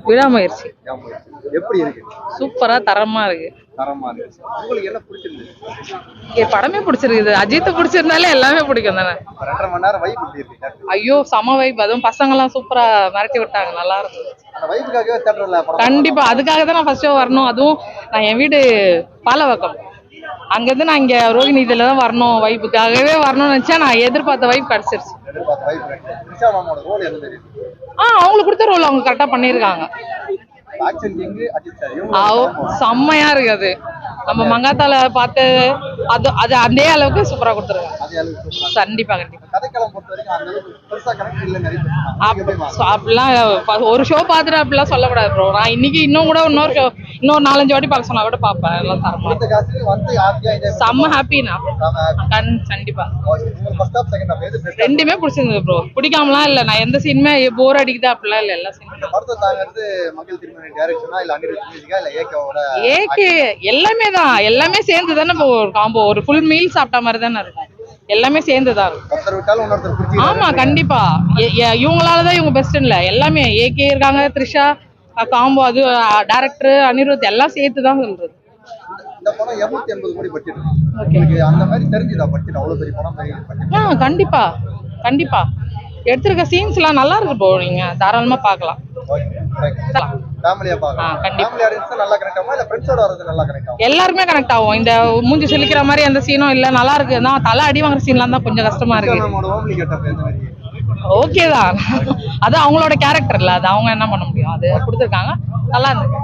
விடாமுயற்சி எப்படி இருக்கு? சூப்பரா தரமா இருக்கு. தரமா இருக்கு. உங்களுக்கு என்ன பிடிச்சிருக்கு? படமே பிடிச்சிருக்குது. அஜித் பிடிச்சிருந்தாலே எல்லாமே பிடிக்கும் தானே. 2.5 மணி நேரம் வைப் எப்படி இருக்கு? ஐயோ செம வைப். அதுவும் பசங்க எல்லாம் சூப்பரா மிரட்டி விட்டாங்க. நல்லா இருந்தது. அந்த வைப்புக்காகவே தேட்டர்ல கண்டிப்பா அதுக்காக தான் நான் ஃபர்ஸ்ட் வரணும். அதுவும் நான் என் வீடு பாலவாக்கம். அங்கிருந்து நான் இங்க ரோகிணி இதுல தான் வரணும், வைப்புக்காகவே வரணும்னு நினைச்சா நான் எதிர்பார்த்த வைப் கிடைச்சிருச்சு. அவங்களுக்கு கொடுத்த ரோல் அவங்க கரெக்டா பண்ணிருக்காங்க. செம்மையா இருக்கு. அது நம்ம மங்காத்தால பார்த்து அது அது அதே அளவுக்கு சூப்பரா கொடுத்துருக்காங்க. கண்டிப்பா கண்டிப்பா. அப்படிலாம் ஒரு ஷோ பார்த்துட்டு அப்படிலாம் சொல்லக்கூடாது ப்ரோ. நான் இன்னைக்கு இன்னும் கூட இன்னொரு 4-5 வாட்டி பார்க்க சொன்னா கூட பார்ப்பேன். எல்லாம் தரமா செம்ம ஹாப்பினா. கண்டிப்பா ரெண்டுமே பிடிச்சிருந்தது ப்ரோ. பிடிக்காமலாம் இல்ல. நான் எந்த சீனுமே போர் அடிக்குது அப்படிலாம் இல்ல. எல்லா சீனுமே ஏகே எல்லாமே தான். எல்லாமே சேர்ந்து தானே ஒரு காம்போ. ஒரு ஃபுல் மீல் சாப்பிட்ட மாதிரி தானே இருக்கும். எல்லாமே சேர்ந்துதான் இருக்கும். ஆமா கண்டிப்பா. இவங்களாலதான் இவங்க பெஸ்ட் இல்ல. எல்லாமே ஏகே இருக்காங்க, த்ரிஷா காம்போ, அது டைரக்டர் அனிருத் எல்லாம் சேர்த்துதான் சொல்றது. கண்டிப்பா கண்டிப்பா எடுத்திருக்க சீன்ஸ் எல்லாம் நல்லா இருக்கு ப்ரோ. நீங்க தாராளமா பாக்கலாம். எல்லாருமே கனெக்ட் ஆகும். இந்த மூஞ்சி சிலிக்கிற மாதிரி எந்த சீனும் இல்ல. நல்லா இருக்கு. நான் தலை அடி வாங்குற சீன்லாம் தான் கொஞ்சம் கஷ்டமா இருக்கு. ஓகே தான். அது அவங்களோட கேரக்டர் இல்ல. அது அவங்க என்ன பண்ண முடியும். அது கொடுத்துருக்காங்க. நல்லா இருக்கு.